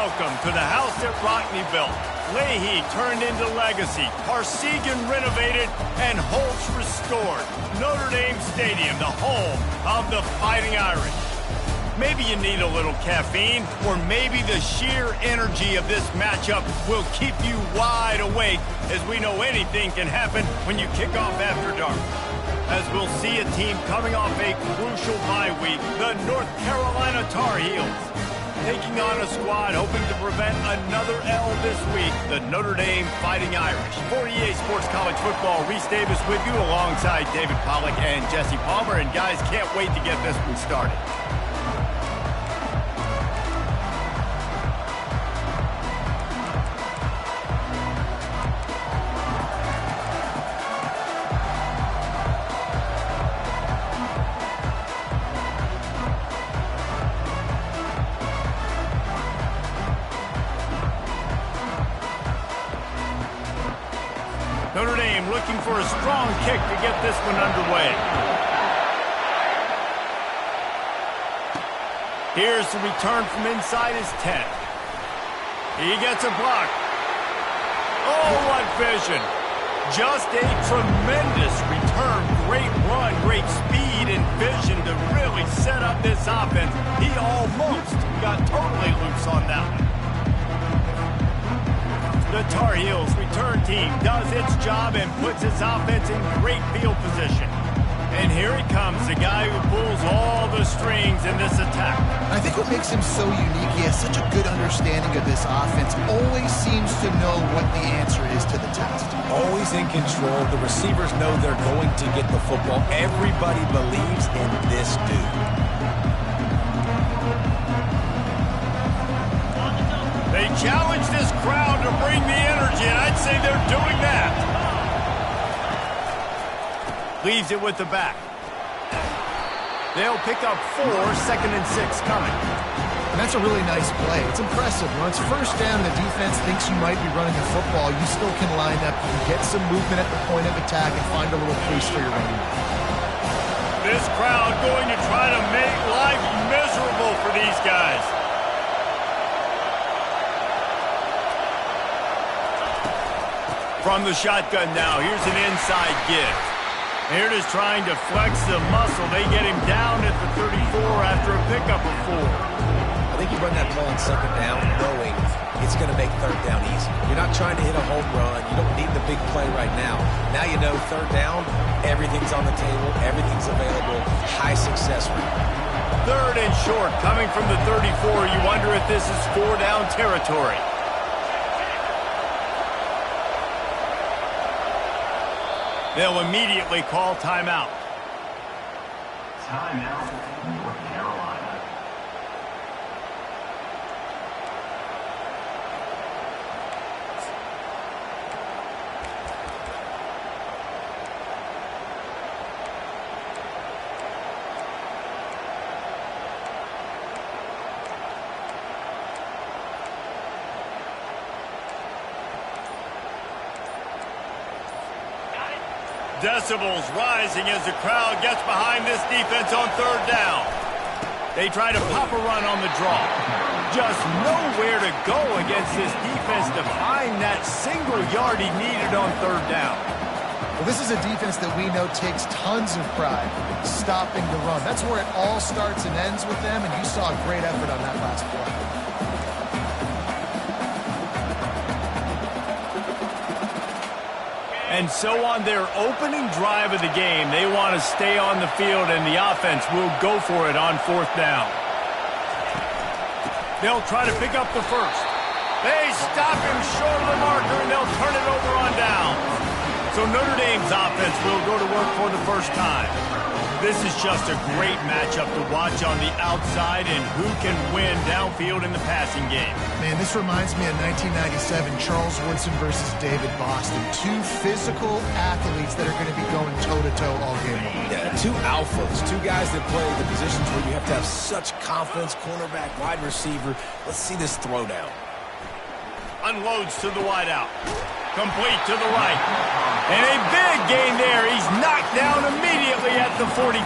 welcome to the house that Rockne built. Leahy turned into legacy, Parsegan renovated, and Holtz restored. Notre Dame Stadium, the home of the Fighting Irish. Maybe you need a little caffeine, or maybe the sheer energy of this matchup will keep you wide awake, as we know anything can happen when you kick off after dark. As we'll see a team coming off a crucial bye week, the North Carolina Tar Heels, taking on a squad hoping to prevent another L this week, the Notre Dame Fighting Irish. For EA Sports College Football, Reese Davis with you alongside David Pollack and Jesse Palmer. And guys, can't wait to get this one started. Notre Dame looking for a strong kick to get this one underway. Here's the return from inside his 10. He gets a block. Oh, what vision. Just a tremendous return. Great run, great speed and vision to really set up this offense. He almost got totally loose on that one. The Tar Heels return team does its job and puts its offense in great field position. And here he comes, the guy who pulls all the strings in this attack. I think what makes him so unique, he has such a good understanding of this offense, always seems to know what the answer is to the test. Always in control. The receivers know they're going to get the football. Everybody believes in this dude. They challenge this crowd to bring the energy, and I'd say they're doing that. Leaves it with the back. They'll pick up 4, 2nd and 6 coming. And that's a really nice play. It's impressive. When it's first down, the defense thinks you might be running the football. You still can line up. You can get some movement at the point of attack and find a little crease for your running back. This crowd going to try to make life miserable for these guys. From the shotgun now, here's an inside give. Here it is trying to flex the muscle. They get him down at the 34 after a pickup of 4. I think you run that play on 2nd down knowing it's going to make 3rd down easy. You're not trying to hit a home run. You don't need the big play right now. Now you know 3rd down, everything's on the table, everything's available, high success rate. 3rd and short coming from the 34. You wonder if this is 4-down territory. They'll immediately call timeout. Timeout, North Carolina. Decibels rising as the crowd gets behind this defense on 3rd down. They try to pop a run on the draw. Just nowhere to go against this defense to find that single yard he needed on 3rd down. Well, this is a defense that we know takes tons of pride stopping the run. That's where it all starts and ends with them, and you saw a great effort on that last play. And so on their opening drive of the game, they want to stay on the field, and the offense will go for it on 4th down. They'll try to pick up the 1st. They stop him short of the marker, and they'll turn it over on down. So Notre Dame's offense will go to work for the first time. This is just a great matchup to watch on the outside, and who can win downfield in the passing game. Man, this reminds me of 1997, Charles Woodson versus David Boston. 2 physical athletes that are going to be going toe-to-toe all game long. Yeah, 2 alphas, 2 guys that play the positions where you have to have such confidence, cornerback, wide receiver. Let's see this throwdown. Unloads to the wideout. Complete to the right. And a big gain there. He's knocked down immediately at the 45.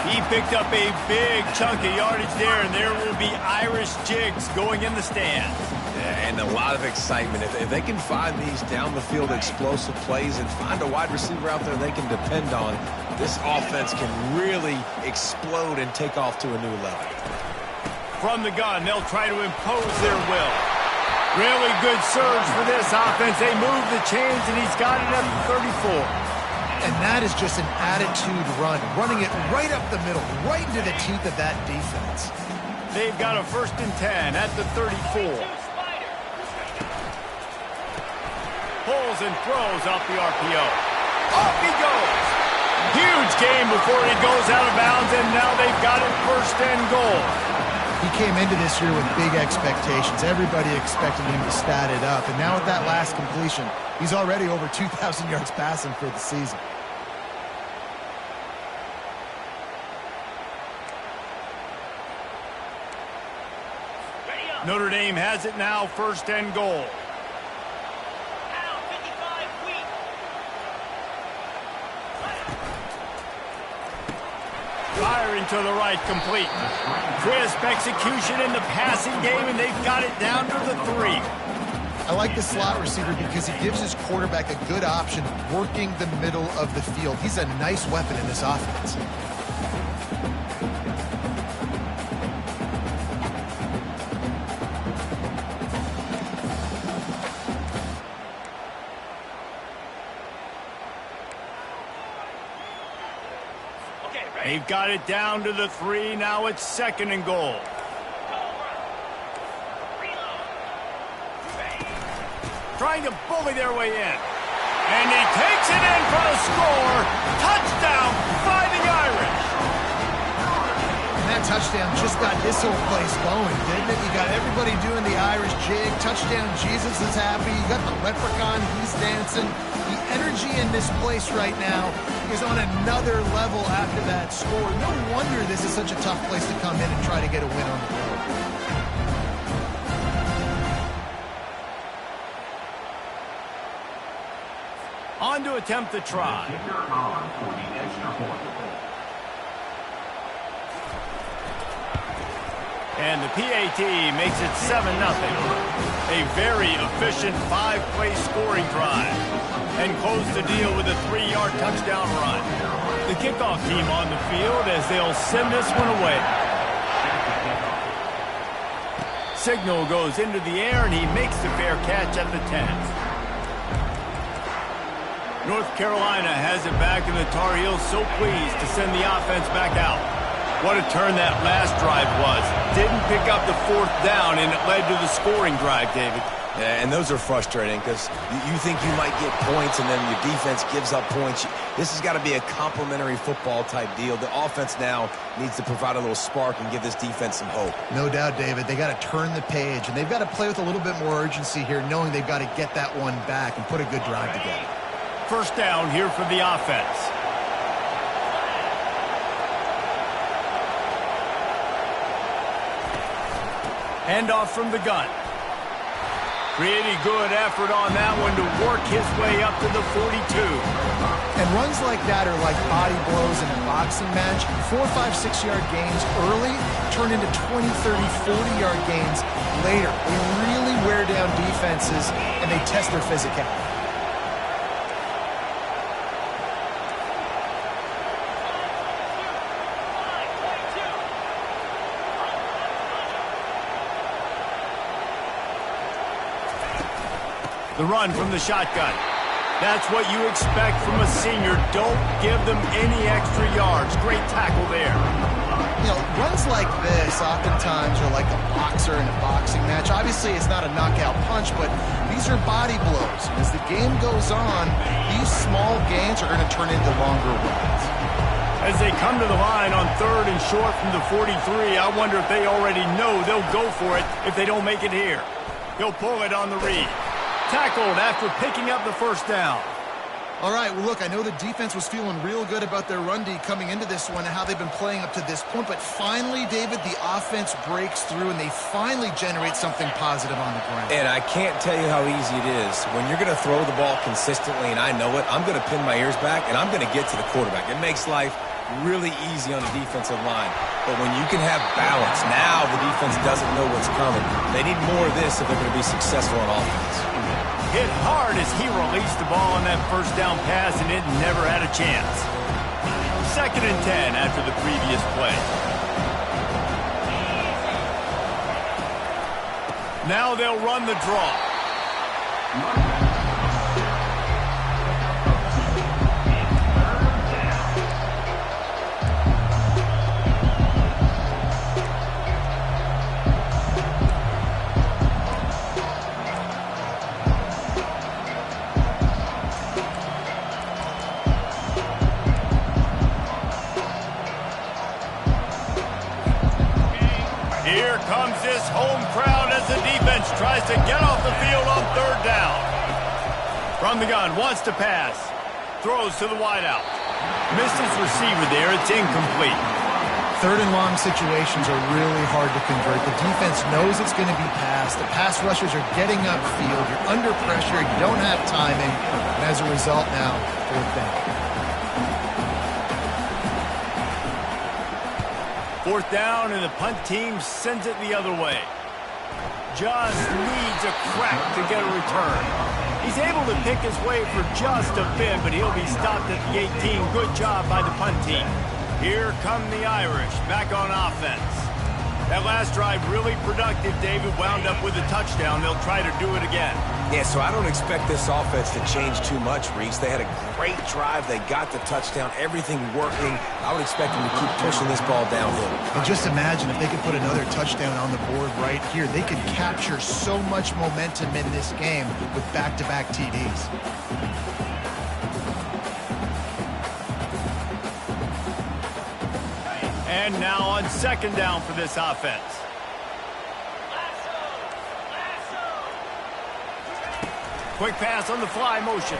He picked up a big chunk of yardage there, and there will be Irish jigs going in the stands. Yeah, and a lot of excitement. If they can find these down-the-field explosive plays and find a wide receiver out there they can depend on, this offense can really explode and take off to a new level. From the gun, they'll try to impose their will. Really good surge for this offense. They move the chains, and he's got it at the 34. And that is just an attitude run, running it right up the middle, right into the teeth of that defense. They've got a 1st and 10 at the 34. Pulls and throws off the RPO. Off he goes. Huge game before he goes out of bounds, and now they've got it 1st and goal. He came into this year with big expectations. Everybody expected him to stat it up. And now with that last completion, he's already over 2,000 yards passing for the season. Notre Dame has it now, 1st and goal. Firing to the right, complete. Crisp execution in the passing game, and they've got it down to the 3. I like the slot receiver because he gives his quarterback a good option working the middle of the field. He's a nice weapon in this offense. They've got it down to the 3. Now it's 2nd and goal. Trying to bully their way in. And he takes it in for a score. Touchdown, Fighting Irish. And that touchdown just got this whole place going, didn't it? You got everybody doing the Irish jig. Touchdown, Jesus is happy. You got the leprechaun, he's dancing. The energy in this place right now is on another level after that score. No wonder this is such a tough place to come in and try to get a win on the road. On to attempt the try. And the PAT makes it 7-0. A very efficient 5-play scoring drive. And close the deal with a 3-yard touchdown run. The kickoff team on the field as they'll send this one away. Signal goes into the air, and he makes the fair catch at the 10. North Carolina has it back, and the Tar Heels so pleased to send the offense back out. What a turn that last drive was. Didn't pick up the 4th down, and it led to the scoring drive, David. Yeah, and those are frustrating because you think you might get points and then your defense gives up points. This has got to be a complementary football type deal. The offense now needs to provide a little spark and give this defense some hope. No doubt, David. They got to turn the page, and they've got to play with a little bit more urgency here, knowing they've got to get that one back and put a good drive together. 1st down here for the offense. Handoff from the gun. Pretty good effort on that one to work his way up to the 42. And runs like that are like body blows in a boxing match. 4, 5, 6-yard gains early turn into 20, 30, 40-yard gains later. They really wear down defenses, and they test their physicality. The run from the shotgun. That's what you expect from a senior. Don't give them any extra yards. Great tackle there. You know, runs like this oftentimes are like a boxer in a boxing match. Obviously, it's not a knockout punch, but these are body blows. As the game goes on, these small gains are going to turn into longer runs. As they come to the line on 3rd and short from the 43, I wonder if they already know they'll go for it if they don't make it here. He'll pull it on the read. Tackled after picking up the 1st down. All right, well, look, I know the defense was feeling real good about their run D coming into this one and how they've been playing up to this point, but finally, David, the offense breaks through and they finally generate something positive on the ground. And I can't tell you how easy it is. When you're going to throw the ball consistently and I know it, I'm going to pin my ears back and I'm going to get to the quarterback. It makes life really easy on the defensive line. But when you can have balance, now the defense doesn't know what's coming. They need more of this if they're going to be successful on offense. Hit hard as he released the ball on that first down pass, and it never had a chance. 2nd and 10 after the previous play. Now they'll run the draw. Here comes this home crowd as the defense tries to get off the field on 3rd down. From the gun, wants to pass. Throws to the wideout. Missed his receiver there. It's incomplete. 3rd and long situations are really hard to convert. The defense knows it's going to be passed. The pass rushers are getting upfield. You're under pressure. You don't have timing. And as a result now, 4th down. 4th down, and the punt team sends it the other way. Just needs a crack to get a return. He's able to pick his way for just a bit, but he'll be stopped at the 18. Good job by the punt team. Here come the Irish, back on offense. That last drive really productive, David, wound up with a touchdown. They'll try to do it again. Yeah, so I don't expect this offense to change too much, Reese. They had a great drive. They got the touchdown. Everything working. I would expect them to keep pushing this ball downhill. And just imagine if they could put another touchdown on the board right here. They could capture so much momentum in this game with back-to-back TDs. And now on 2nd down for this offense. Quick pass on the fly motion.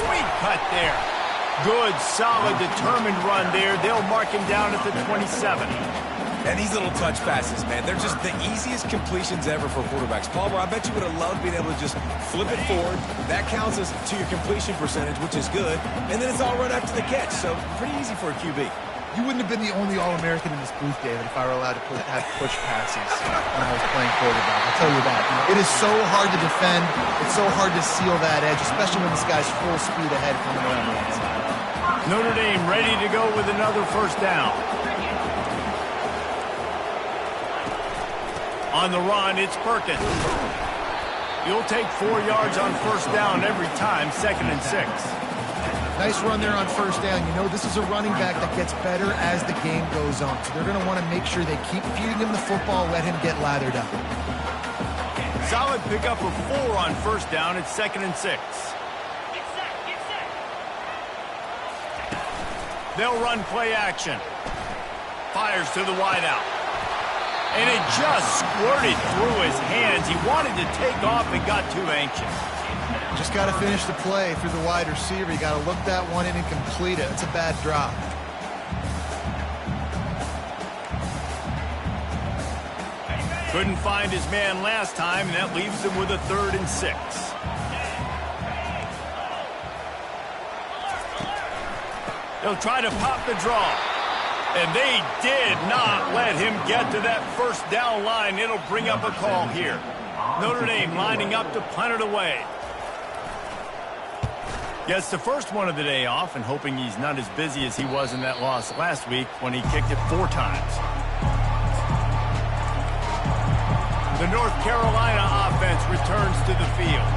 Sweet cut there. Good, solid, determined run there. They'll mark him down at the 27. And these little touch passes, man, they're just the easiest completions ever for quarterbacks. Palmer, I bet you would have loved being able to just flip it forward. That counts as to your completion percentage, which is good. And then it's all run after the catch, so pretty easy for a QB. You wouldn't have been the only All-American in this booth, David, if I were allowed to have push passes when I was playing quarterback. I'll tell you that. It is so hard to defend. It's so hard to seal that edge, especially when this guy's full speed ahead coming around the inside. Notre Dame ready to go with another 1st down. On the run, it's Perkins. You'll take 4 yards on 1st down every time, 2nd and 6. Nice run there on 1st down. You know, this is a running back that gets better as the game goes on. So they're going to want to make sure they keep feeding him the football, let him get lathered up. Solid pickup of 4 on 1st down. It's 2nd and 6. They'll run play action. Fires to the wideout. And it just squirted through his hands. He wanted to take off and got too anxious. Just got to finish the play through the wide receiver. You got to look that one in and complete it. It's a bad drop. Couldn't find his man last time, and that leaves him with a 3rd and 6. They'll try to pop the draw. And they did not let him get to that 1st down line. It'll bring up a call here. Notre Dame lining up to punt it away. Gets the first one of the day off, and hoping he's not as busy as he was in that loss last week when he kicked it 4 times. The North Carolina offense returns to the field.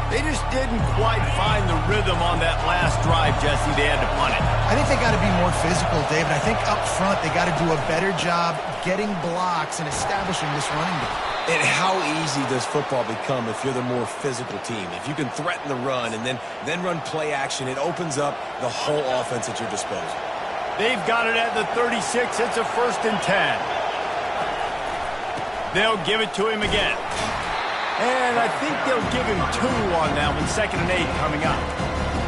They just didn't quite find the rhythm on that last drive, Jesse. They had to punt it. I think they got to be more physical, David. I think up front they got to do a better job getting blocks and establishing this running game. And how easy does football become if you're the more physical team? If you can threaten the run and then run play action, it opens up the whole offense at your disposal. They've got it at the 36. It's a 1st and 10. They'll give it to him again. And I think they'll give him 2 on that one. 2nd and 8 coming up.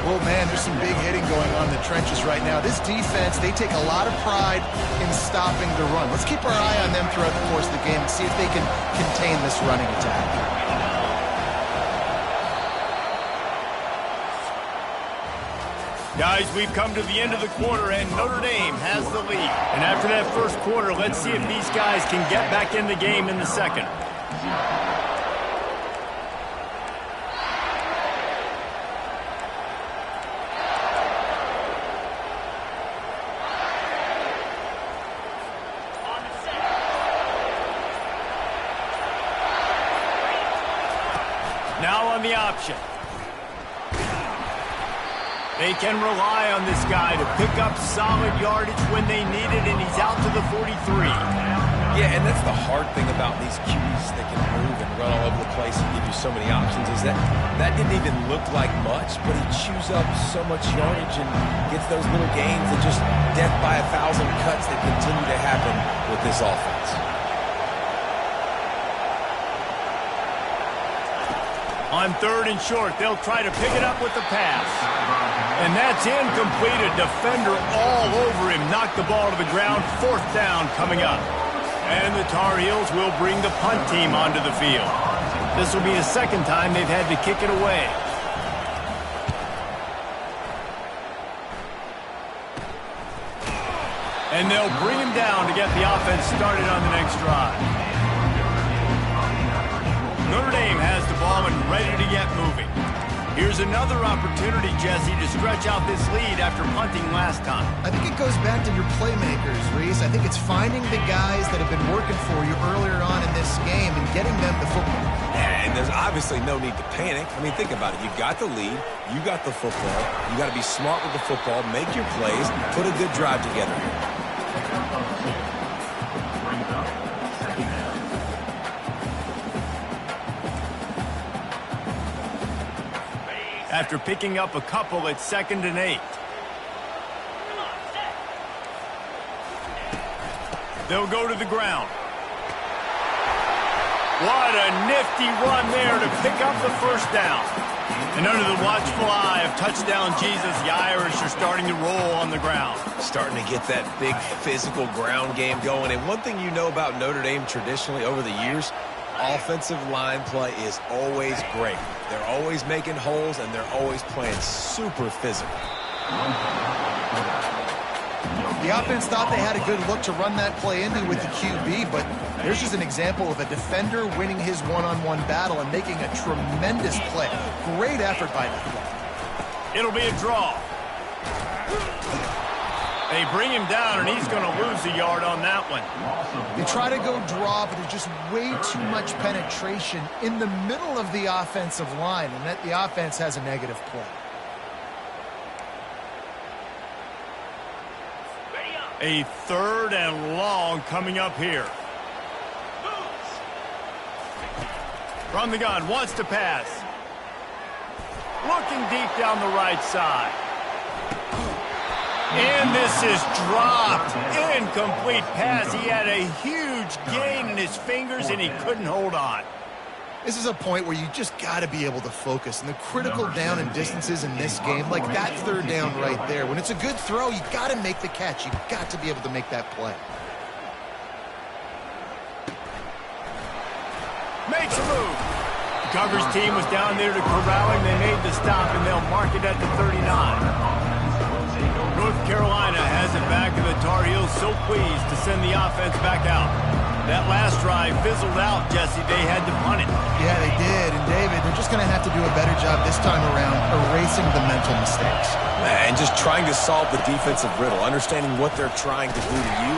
Oh, man, there's some big hitting going on in the trenches right now. This defense, they take a lot of pride in stopping the run. Let's keep our eye on them throughout the course of the game and see if they can contain this running attack. Guys, we've come to the end of the quarter, and Notre Dame has the lead. And after that first quarter, let's see if these guys can get back in the game in the second. Now on the option. They can rely on this guy to pick up solid yardage when they need it, and he's out to the 43. Yeah, and that's the hard thing about these QBs that can move and run all over the place and give you so many options is that didn't even look like much, but he chews up so much yardage and gets those little gains and just death by 1,000 cuts that continue to happen with this offense. On third and short, they'll try to pick it up with the pass. And that's incomplete. A defender all over him. Knocked the ball to the ground. Fourth down coming up. And the Tar Heels will bring the punt team onto the field. This will be the second time they've had to kick it away. And they'll bring him down to get the offense started on the next drive. Notre Dame has the ball and ready to get moving. Here's another opportunity, Jesse, to stretch out this lead after punting last time. I think it goes back to your playmakers, Reese. I think it's finding the guys that have been working for you earlier on in this game and getting them the football. And there's obviously no need to panic. I mean, think about it. You got the lead. You got the football. You got to be smart with the football, make your plays, put a good drive together here. After picking up a couple, it's 2nd and 8. They'll go to the ground. What a nifty run there to pick up the first down. And under the watchful eye of touchdown Jesus, the Irish are starting to roll on the ground. Starting to get that big physical ground game going. And one thing you know about Notre Dame traditionally over the years, offensive line play is always great. They're always making holes, and they're always playing super physical. The offense thought they had a good look to run that play into with the QB, but there's just an example of a defender winning his one-on-one battle and making a tremendous play. Great effort by the play. It'll be a draw. They bring him down, and he's going to lose a yard on that one. They try to go draw, but there's just way too much penetration in the middle of the offensive line, and that the offense has a negative play. A 3rd and long coming up here. From the gun, wants to pass. Looking deep down the right side. And this is dropped. Incomplete pass. He had a huge gain in his fingers, and he couldn't hold on. This is a point where you just got to be able to focus. And the critical down and distances in this game, like that 3rd down right there, when it's a good throw, you got to make the catch. You got to be able to make that play. Makes a move. Coverage team was down there to corral him. They made the stop, and they'll mark it at the 39. North Carolina has it back, and the Tar Heels so pleased to send the offense back out. That last drive fizzled out, Jesse. They had to punt it. Yeah, they did. And, David, they're just going to have to do a better job this time around erasing the mental mistakes. And just trying to solve the defensive riddle, understanding what they're trying to do to you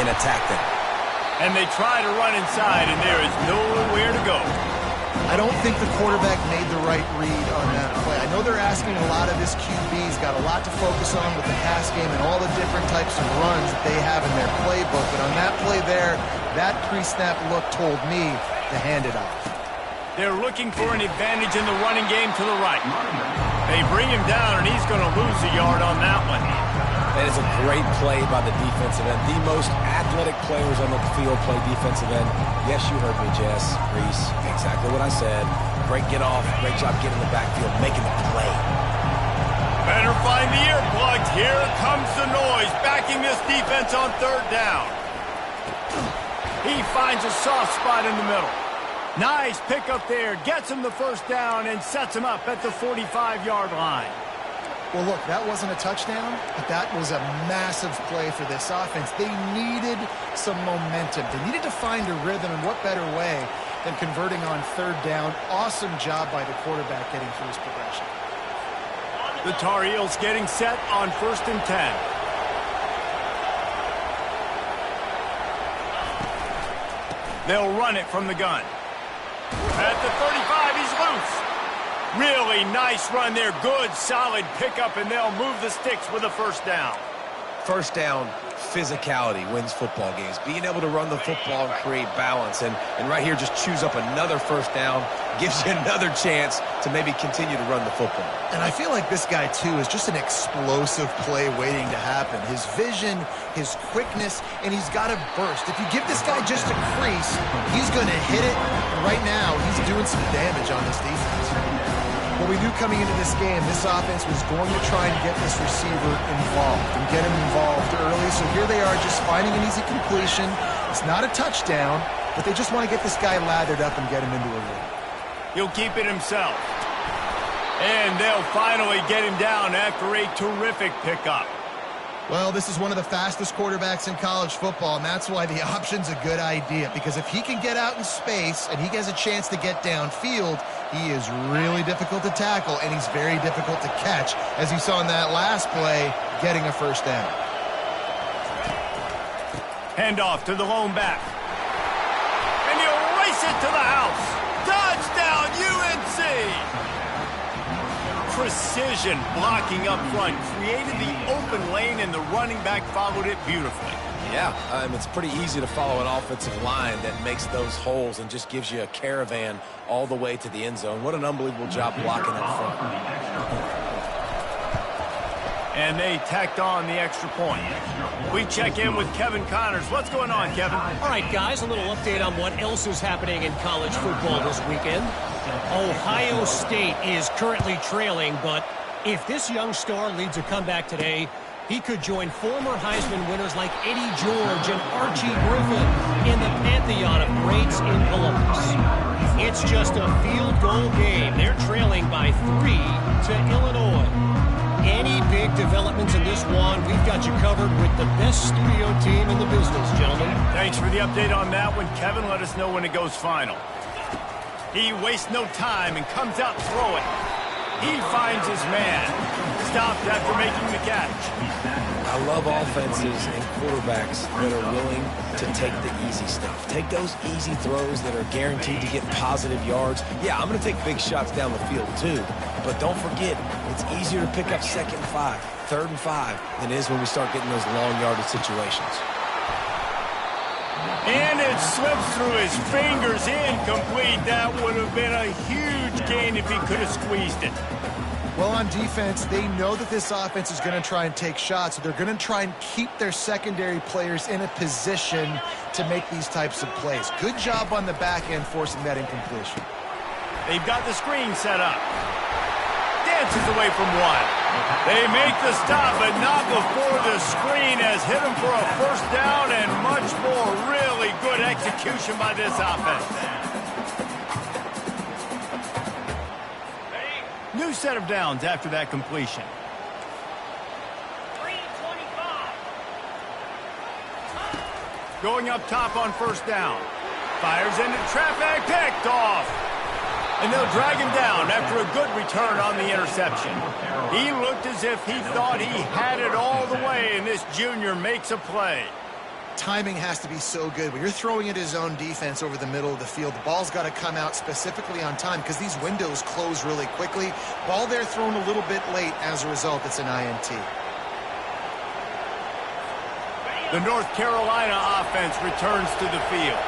and attack them. And they try to run inside, and there is nowhere to go. I don't think the quarterback made the right read on that play. I know they're asking a lot of this QB. He's got a lot to focus on with the pass game and all the different types of runs that they have in their playbook. But on that play there, that pre-snap look told me to hand it off. They're looking for an advantage in the running game to the right. They bring him down, and he's going to lose a yard on that one. That is a great play by the defensive end. The most athletic players on the field play defensive end. Yes, you heard me, Jess, Reese. Exactly what I said. Great get off. Great job getting in the backfield, making the play. Better find the earplugs. Here comes the noise, backing this defense on 3rd down. He finds a soft spot in the middle. Nice pickup there. Gets him the first down and sets him up at the 45-yard line. Well, look, that wasn't a touchdown, but that was a massive play for this offense. They needed some momentum. They needed to find a rhythm, and what better way than converting on third down. Awesome job by the quarterback getting through his progression. The Tar Heels getting set on 1st and 10. They'll run it from the gun. At the 35, he's loose. Really nice run there. Good, solid pickup, and they'll move the sticks with a first down. First down, physicality wins football games. Being able to run the football and create balance. And right here, just choose up another first down. Gives you another chance to maybe continue to run the football. And I feel like this guy, too, is just an explosive play waiting to happen. His vision, his quickness, and he's got a burst. If you give this guy just a crease, he's going to hit it. And right now, he's doing some damage on this defense. Well, we knew coming into this game, this offense was going to try and get this receiver involved and get him involved early. So here they are just finding an easy completion. It's not a touchdown, but they just want to get this guy lathered up and get him into a rhythm. He'll keep it himself. And they'll finally get him down after a terrific pickup. Well, this is one of the fastest quarterbacks in college football, and that's why the option's a good idea. Because if he can get out in space and he has a chance to get downfield, he is really difficult to tackle, and he's very difficult to catch, as you saw in that last play, getting a first down. Handoff to the lone back. And he'll race it to the house. Touchdown, UNC! Precision blocking up front created the open lane, and the running back followed it beautifully. Yeah, it's pretty easy to follow an offensive line that makes those holes and just gives you a caravan all the way to the end zone. What an unbelievable job blocking up front. And they tacked on the extra point. We check in with Kevin Connors. What's going on, Kevin? All right, guys, a little update on what else is happening in college football this weekend. Ohio State is currently trailing, but if this young star leads a comeback today, he could join former Heisman winners like Eddie George and Archie Griffin in the pantheon of greats in Columbus. It's just a field goal game. They're trailing by 3 to Illinois. Any big developments in this one, we've got you covered with the best studio team in the business, gentlemen. Thanks for the update on that one, Kevin. Let us know when it goes final. He wastes no time and comes out throwing. He finds his man. Stopped after making the catch. I love offenses and quarterbacks that are willing to take the easy stuff. Take those easy throws that are guaranteed to get positive yards. Yeah, I'm going to take big shots down the field too. But don't forget, it's easier to pick up 2nd and 5, 3rd and 5 than it is when we start getting those long yardage situations. And it slips through his fingers, incomplete. That would have been a huge gain if he could have squeezed it. Well, on defense, they know that this offense is going to try and take shots, so they're going to try and keep their secondary players in a position to make these types of plays. Good job on the back end forcing that incompletion. They've got the screen set up. Dances away from one. They make the stop, but not before the screen has hit him for a first down and much more. Really good execution by this offense. New set of downs after that completion. 3:25. Going up top on first down. Fires into traffic, picked off. And they'll drag him down after a good return on the interception. He looked as if he thought he had it all the way, and this junior makes a play. Timing has to be so good. When you're throwing at his own defense over the middle of the field, the ball's got to come out specifically on time because these windows close really quickly. Ball there thrown a little bit late. As a result, it's an INT. The North Carolina offense returns to the field.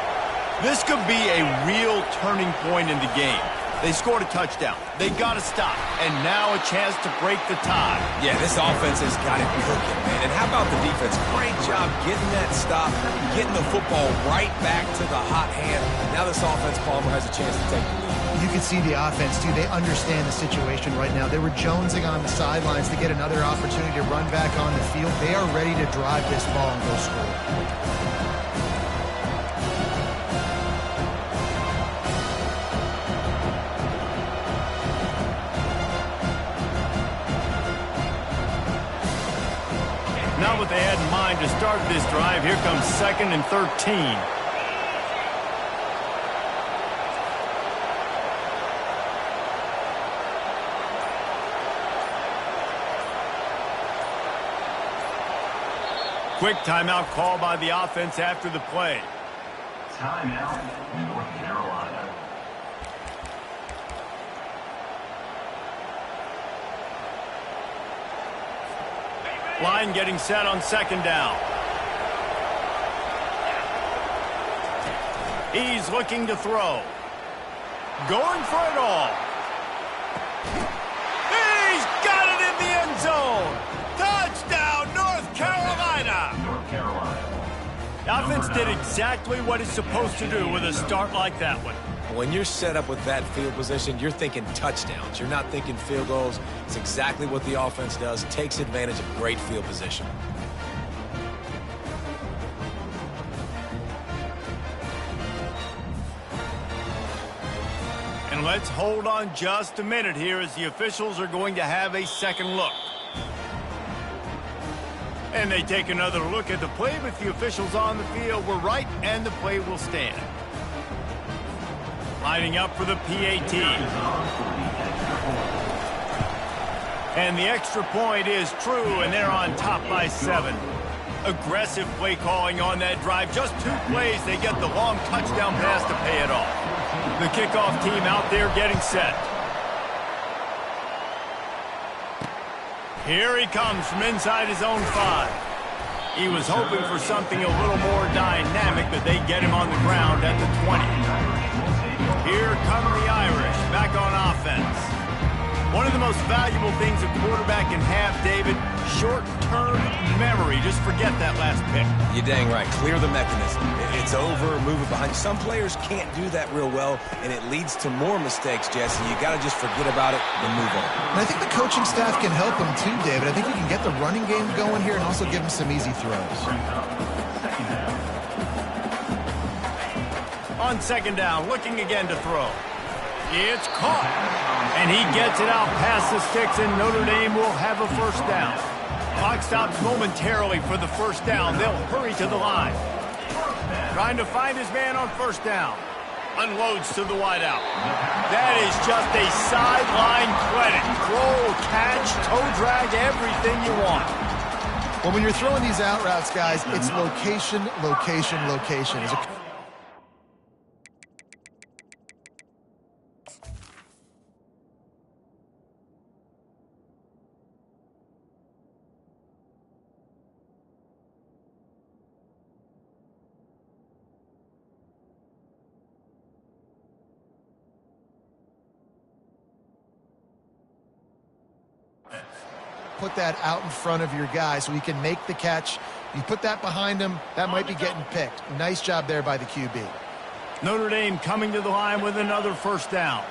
This could be a real turning point in the game. They scored a touchdown. They got to stop. And now a chance to break the tie. Yeah, this offense has got it cooking, man. And how about the defense? Great job getting that stop, getting the football right back to the hot hand. Now this offense, Palmer, has a chance to take the lead. You can see the offense, too. They understand the situation right now. They were jonesing on the sidelines to get another opportunity to run back on the field. They are ready to drive this ball and go score. Not what they had in mind to start this drive. Here comes 2nd and 13. Quick timeout call by the offense after the play. Timeout, North Carolina. Line getting set on 2nd down. He's looking to throw. Going for it all. He's got it in the end zone. Touchdown, North Carolina. North Carolina. The offense did exactly what it's supposed to do with a start like that one. When you're set up with that field position, you're thinking touchdowns. You're not thinking field goals. It's exactly what the offense does. Takes advantage of great field position. And let's hold on just a minute here as the officials are going to have a second look. And they take another look at the play, but the officials on the field were right, and the play will stand. Lining up for the PAT. And the extra point is true, and they're on top by 7. Aggressive play calling on that drive. Just 2 plays, they get the long touchdown pass to pay it off. The kickoff team out there getting set. Here he comes from inside his own 5. He was hoping for something a little more dynamic, but they get him on the ground at the 20. Here come the Irish, back on offense. One of the most valuable things a quarterback can have, David, short-term memory. Just forget that last pick. You're dang right. Clear the mechanism. It's over, move it behind. Some players can't do that real well, and it leads to more mistakes, Jesse. You got to just forget about it and move on. And I think the coaching staff can help him too, David. I think you can get the running game going here and also give him some easy throws. On 2nd down, looking again to throw. It's caught. And he gets it out past the sticks, and Notre Dame will have a first down. Clock stops momentarily for the first down. They'll hurry to the line. Trying to find his man on 1st down. Unloads to the wideout. That is just a sideline credit. Throw, catch, toe drag, everything you want. Well, when you're throwing these out routes, guys, it's location, location, location. Put that out in front of your guy so he can make the catch. You put that behind him, that might be getting picked. Nice job there by the QB. Notre Dame coming to the line with another first down.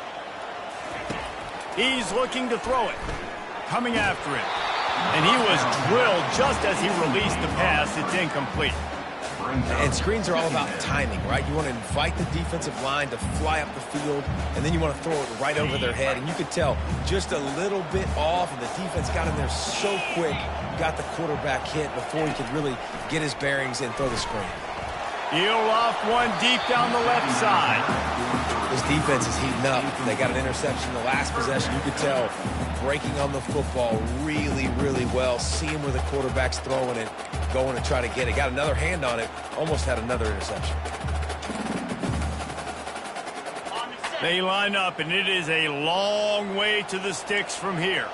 He's looking to throw it. Coming after it. And he was drilled just as he released the pass. It's incomplete. And screens are all about timing, right? You want to invite the defensive line to fly up the field, and then you want to throw it right over their head. And you could tell just a little bit off, and the defense got in there so quick, got the quarterback hit before he could really get his bearings and throw the screen. He'll off one deep down the left side. This defense is heating up. They got an interception the last possession. You could tell breaking on the football really, really well. Seeing where the quarterback's throwing it, going to try to get it. Got another hand on it. Almost had another interception. They line up, and it is a long way to the sticks from here.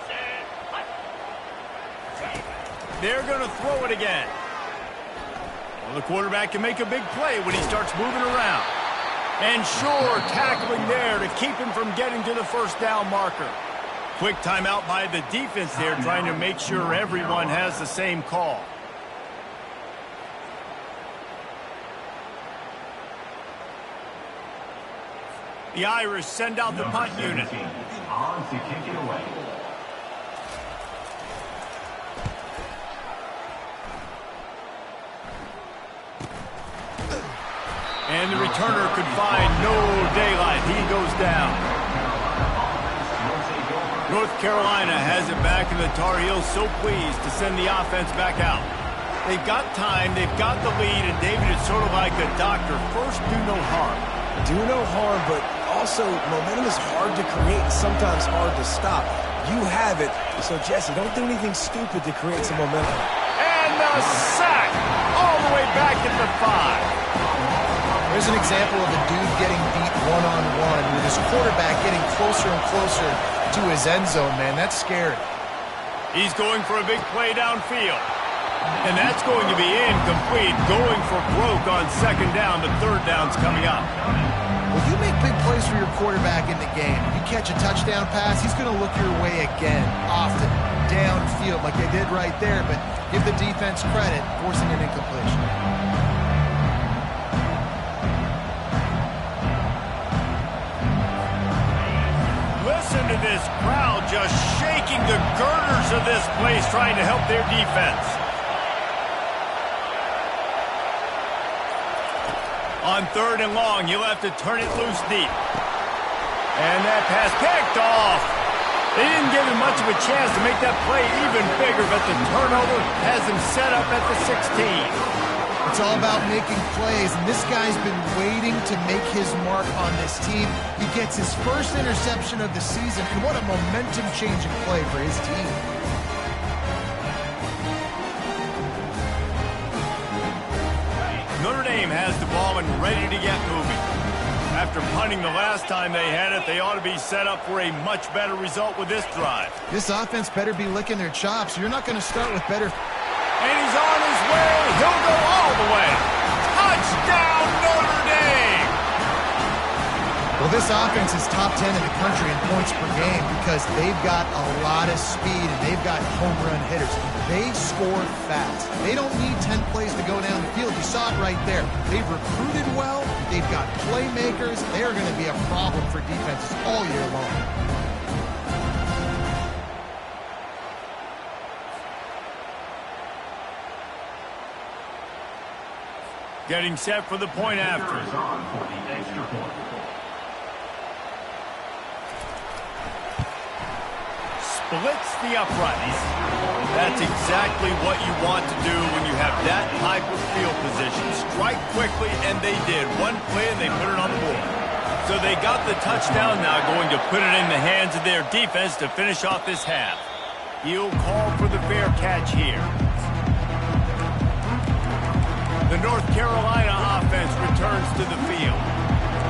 They're going to throw it again. Well, the quarterback can make a big play when he starts moving around. And sure, tackling there to keep him from getting to the first down marker. Quick timeout by the defense there, trying to make sure everyone has the same call. The Irish send out the punt unit. On to kick it away. And the returner could find no daylight. He goes down. North Carolina has it back, and the Tar Heels so pleased to send the offense back out. They've got time, they've got the lead, and David is sort of like a doctor. First, do no harm. Do no harm, but also momentum is hard to create and sometimes hard to stop. You have it, so Jesse, don't do anything stupid to create some momentum. And the sack all the way back at the 5. There's an example of a dude getting beat one-on-one with his quarterback getting closer and closer to his end zone, man. That's scary. He's going for a big play downfield. And that's going to be incomplete, going for broke on second down. The third down's coming up. Well, you make big plays for your quarterback in the game. You catch a touchdown pass, he's going to look your way again, often, downfield like they did right there. But give the defense credit, forcing an incompletion. Listen to this crowd just shaking the girders of this place, trying to help their defense. On third and long, you'll have to turn it loose deep. And that pass picked off. They didn't give him much of a chance to make that play even bigger, but the turnover has him set up at the 16. It's all about making plays, and this guy's been waiting to make his mark on this team. He gets his first interception of the season, and what a momentum-changing play for his team. Notre Dame has the ball and ready to get moving. After punting the last time they had it, they ought to be set up for a much better result with this drive. This offense better be licking their chops. You're not going to start with better... And he's on his way. He'll go all the way. Touchdown, Notre Dame! Well, this offense is top 10 in the country in points per game because they've got a lot of speed and they've got home run hitters. They score fast. They don't need 10 plays to go down the field. You saw it right there. They've recruited well. They've got playmakers. They are going to be a problem for defenses all year long. Getting set for the point after. Splits the uprights. That's exactly what you want to do when you have that type of field position. Strike quickly, and they did. One play, and they put it on the board. So they got the touchdown, now going to put it in the hands of their defense to finish off this half. He'll call for the fair catch here. The North Carolina offense returns to the field.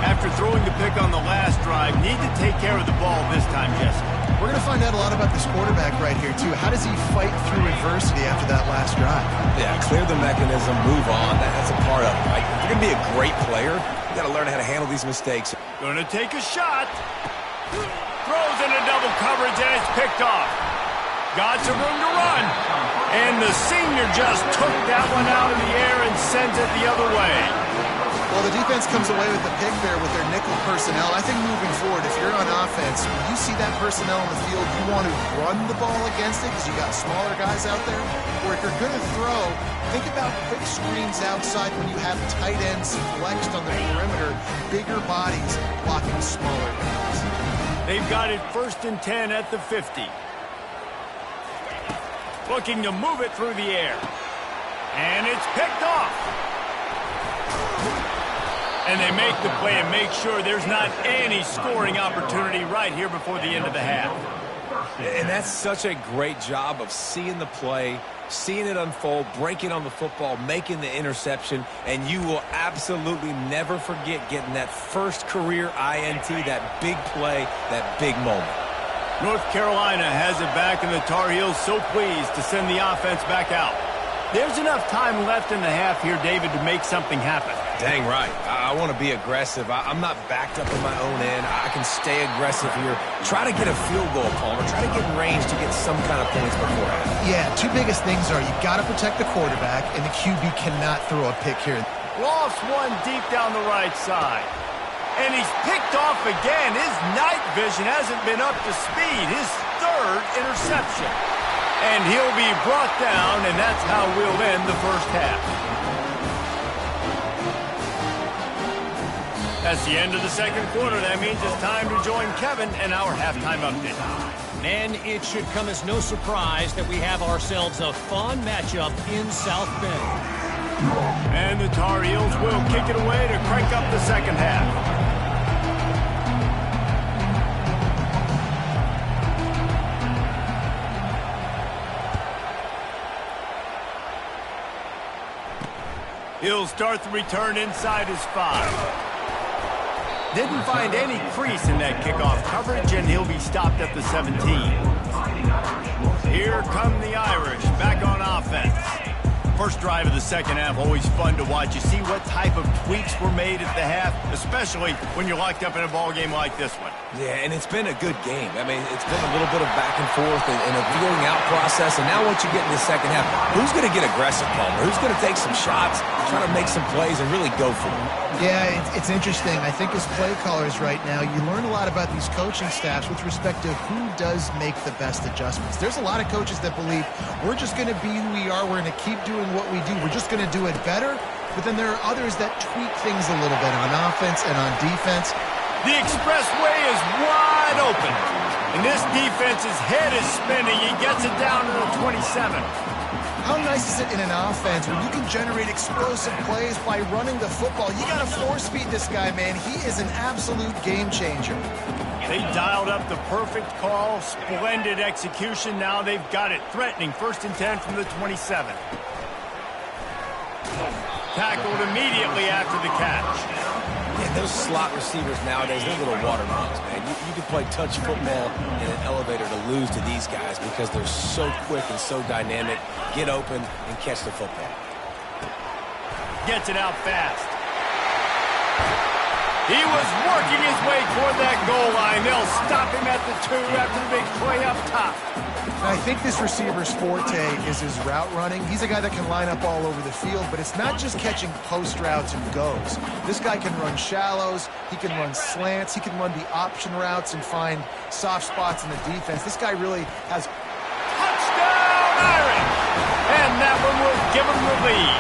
After throwing the pick on the last drive, need to take care of the ball this time, Jesse. We're going to find out a lot about this quarterback right here, too. How does he fight through adversity after that last drive? Yeah, clear the mechanism, move on. That's a part of it, right? If you're going to be a great player, you got to learn how to handle these mistakes. Going to take a shot. Throws into double coverage, and it's picked off. Got some room to run. And the senior just took that one out in the air and sends it the other way. Well, the defense comes away with the pick there with their nickel personnel. I think moving forward, if you're on offense, when you see that personnel on the field, you want to run the ball against it because you got smaller guys out there. Or if you're going to throw, think about quick screens outside when you have tight ends flexed on the perimeter, bigger bodies blocking smaller guys. They've got it 1st and 10 at the 50. Looking to move it through the air. And it's picked off. And they make the play and make sure there's not any scoring opportunity right here before the end of the half. And that's such a great job of seeing the play, seeing it unfold, breaking on the football, making the interception, and you will absolutely never forget getting that first career INT, that big play, that big moment. North Carolina has it back, and the Tar Heels so pleased to send the offense back out. There's enough time left in the half here, David, to make something happen. Dang right. I want to be aggressive. I'm not backed up in my own end. I can stay aggressive here. Try to get a field goal, Palmer. Try to get in range to get some kind of points beforehand. Yeah, two biggest things are you got to protect the quarterback, and the QB cannot throw a pick here. Lost one deep down the right side. And he's picked off again. His night vision hasn't been up to speed. His third interception. And he'll be brought down, and that's how we'll end the first half. That's the end of the second quarter. That means it's time to join Kevin and our halftime update. And it should come as no surprise that we have ourselves a fun matchup in South Bend. And the Tar Heels will kick it away to crank up the second half. He'll start the return inside his 5. Didn't find any crease in that kickoff coverage, and he'll be stopped at the 17. Here come the Irish, back on offense. First drive of the second half, always fun to watch. You see what type of tweaks were made at the half, especially when you're locked up in a ball game like this one. Yeah, and it's been a good game. I mean, it's been a little bit of back and forth and a feeling out process. And now once you get in the second half, who's going to get aggressive, Palmer? Who's going to take some shots, try to make some plays, and really go for it? Yeah, it's interesting. I think as play callers right now, you learn a lot about these coaching staffs with respect to who does make the best adjustments. There's a lot of coaches that believe we're just going to be who we are. We're going to keep doing what we do. We're just going to do it better. But then there are others that tweak things a little bit on offense and on defense. The expressway is wide open. And this defense's head is spinning. He gets it down to the 27. How nice is it in an offense when you can generate explosive plays by running the football? You got to force feed this guy, man. He is an absolute game changer. They dialed up the perfect call, splendid execution. Now they've got it threatening. 1st and 10 from the 27. Tackled immediately after the catch. Yeah, those slot receivers nowadays, they're little watermelons, man. You can play touch football in an elevator to lose to these guys because they're so quick and so dynamic. Get open and catch the football. Gets it out fast. He was working his way toward that goal line. They'll stop him at the 2 after the big play up top. And I think this receiver's forte is his route running. He's a guy that can line up all over the field, but it's not just catching post routes and goes. This guy can run shallows, he can run slants, he can run the option routes and find soft spots in the defense. This guy really has... Touchdown, Irish! And that one will give him the lead.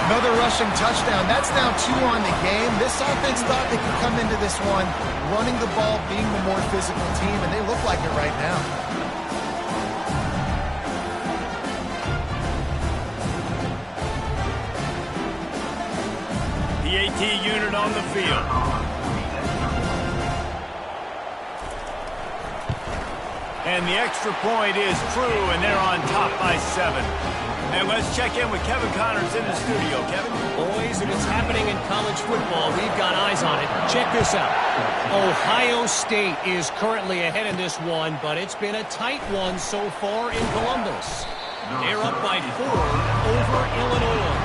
Another rushing touchdown. That's now 2 on the game. This offense thought they could come into this one running the ball, being the more physical team, and they look like it right now. The AT unit on the field. And the extra point is true, and they're on top by 7. And let's check in with Kevin Connors in the studio. Kevin? Boys, if it's happening in college football, we've got eyes on it. Check this out. Ohio State is currently ahead in this one, but it's been a tight one so far in Columbus. They're up by 4 over Illinois.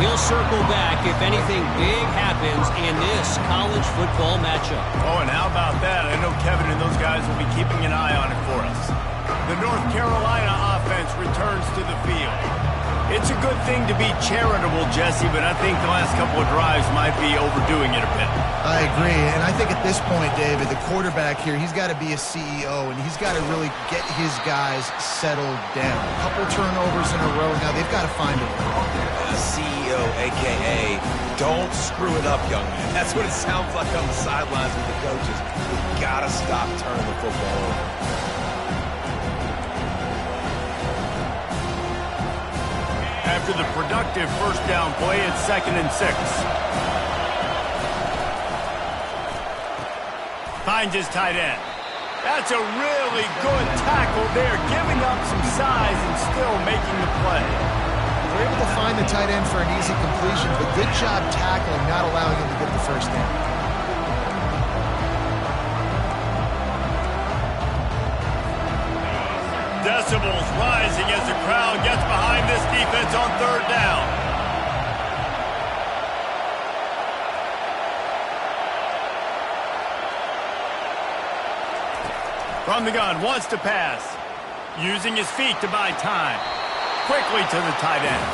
We'll circle back if anything big happens in this college football matchup. Oh, and how about that? I know Kevin and those guys will be keeping an eye on it for us. The North Carolina offense returns to the field. It's a good thing to be charitable, Jesse, but I think the last couple of drives might be overdoing it a bit. I agree, and I think at this point, David, the quarterback here, he's got to be a CEO, and he's got to really get his guys settled down. A couple turnovers in a row. Now they've got to find a way. CEO, a.k.a. don't screw it up, young man. That's what it sounds like on the sidelines with the coaches. We've got to stop turning the football over. After the productive first down play, it's 2nd and 6. Finds his tight end. That's a really good tackle there, giving up some size and still making the play. They're able to find the tight end for an easy completion, but good job tackling, not allowing him to get the first down. Decibels rising as the crowd gets behind this defense on 3rd down. From the gun, wants to pass. Using his feet to buy time. Quickly to the tight end.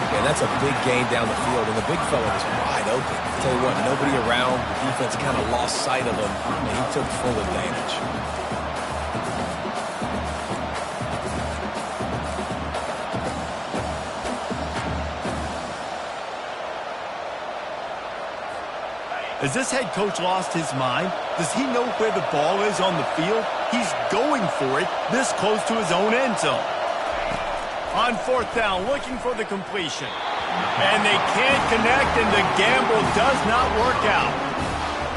Okay, that's a big gain down the field, and the big fella was wide open. I'll tell you what, nobody around. The defense kind of lost sight of him, and he took full advantage. Has this head coach lost his mind? Does he know where the ball is on the field? He's going for it this close to his own end zone. On fourth down, looking for the completion. And they can't connect, and the gamble does not work out.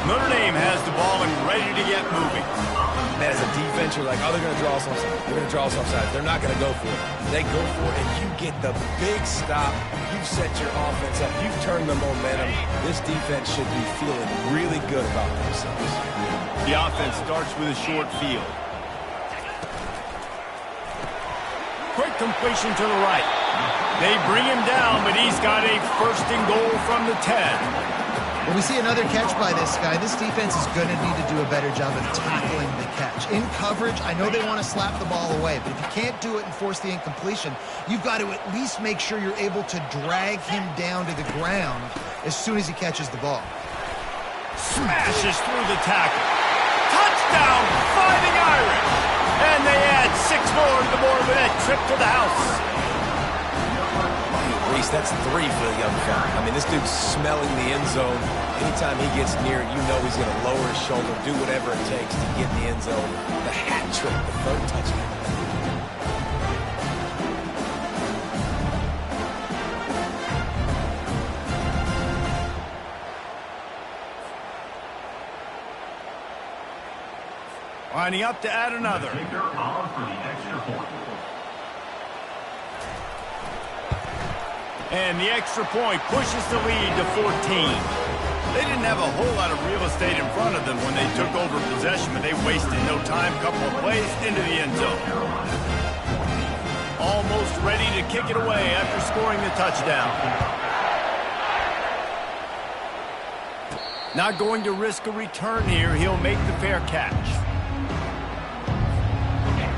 Notre Dame has the ball and ready to get moving. Man, as a defense, you're like, oh, they're going to draw us offside. They're going to draw us offside. They're not going to go for it. They go for it, and you get the big stop. You've set your offense up. You've turned the momentum. This defense should be feeling really good about themselves. The offense starts with a short field. Quick completion to the right. They bring him down, but he's got a first and goal from the 10. When we see another catch by this guy, this defense is going to need to do a better job of tackling the catch. In coverage, I know they want to slap the ball away, but if you can't do it and force the incompletion, you've got to at least make sure you're able to drag him down to the ground as soon as he catches the ball. Smashes through the tackle. Touchdown, Fighting Irish! And they add 6 more to the board with that trip to the house. Reese, that's 3 for the young fella. I mean, this dude's smelling the end zone. Anytime he gets near it, you know he's going to lower his shoulder, do whatever it takes to get in the end zone. The hat trick, the 3rd touchdown. Lining up to add another. Kicker on for the extra point. And the extra point pushes the lead to 14. They didn't have a whole lot of real estate in front of them when they took over possession, but they wasted no time. Couple of plays into the end zone. Almost ready to kick it away after scoring the touchdown. Not going to risk a return here. He'll make the fair catch.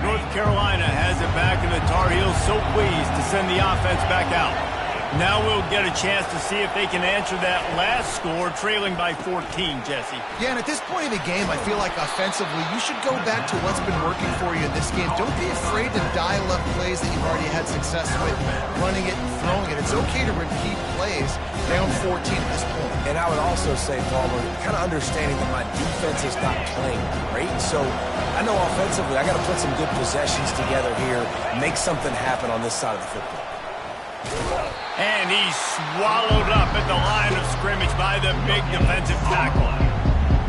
North Carolina has it back, and the Tar Heels so pleased to send the offense back out. Now we'll get a chance to see if they can answer that last score, trailing by 14, Jesse. Yeah, and at this point in the game, I feel like offensively, you should go back to what's been working for you in this game. Don't be afraid to dial up plays that you've already had success with, running it and throwing it. It's okay to repeat plays down 14 at this point. And I would also say, Palmer, kind of understanding that my defense is not playing great. So I know offensively, I got to put some good possessions together here, make something happen on this side of the football. And he's swallowed up at the line of scrimmage by the big defensive tackle.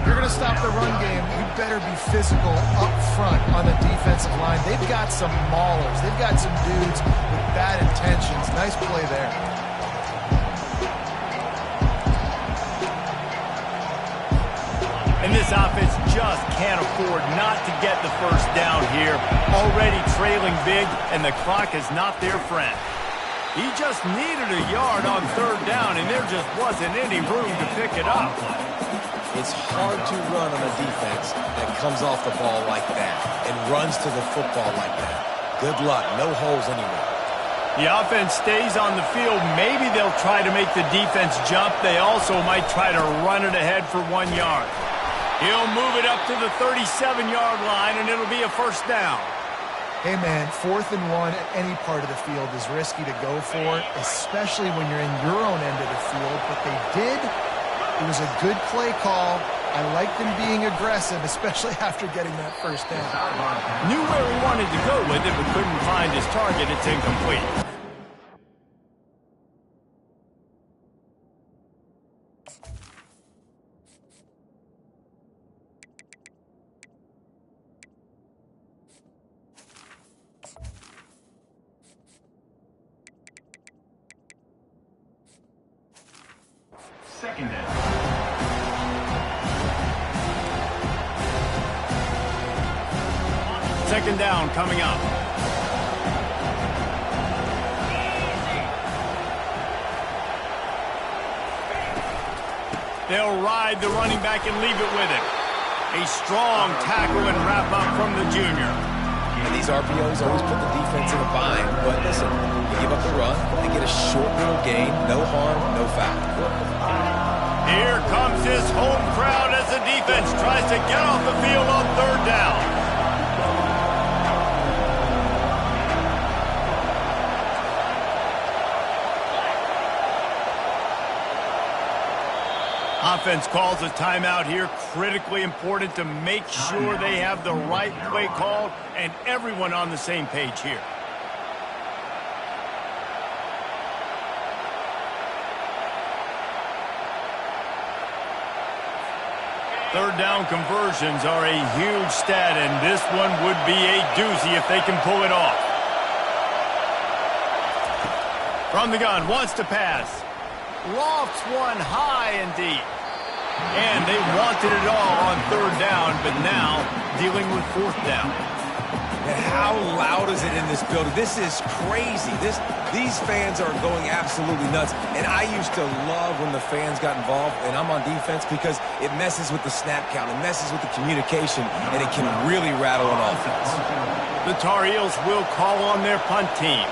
If you're going to stop the run game, you better be physical up front on the defensive line. They've got some maulers. They've got some dudes with bad intentions. Nice play there. And this offense just can't afford not to get the first down here. Already trailing big, and the clock is not their friend. He just needed a yard on 3rd down, and there just wasn't any room to pick it up. It's hard to run on a defense that comes off the ball like that and runs to the football like that. Good luck. No holes anywhere. The offense stays on the field. Maybe they'll try to make the defense jump. They also might try to run it ahead for 1 yard. He'll move it up to the 37-yard line, and it'll be a first down. Hey, man, 4th and 1 at any part of the field is risky to go for, especially when you're in your own end of the field. But they did. It was a good play call. I like them being aggressive, especially after getting that first down. Knew where he wanted to go with it, but couldn't find his target. It's incomplete. Second down. Second down coming up. They'll ride the running back and leave it with him. A strong tackle and wrap up from the junior. And these RPOs always put the defense in a bind. But listen, you give up the run, they get a short little gain, no harm, no foul. Here comes his home crowd as the defense tries to get off the field on 3rd down. offense calls a timeout here. Critically important to make sure they have the right play called and everyone on the same page here. Third down conversions are a huge stat, and this one would be a doozy if they can pull it off. From the gun, wants to pass. Lofts one high and deep. And they wanted it all on third down, but now dealing with fourth down. And how loud is it in this building? This is crazy. These fans are going absolutely nuts. And I used to love when the fans got involved, and I'm on defense, because it messes with the snap count, it messes with the communication, and it can really rattle an offense. The Tar Heels will call on their punt team.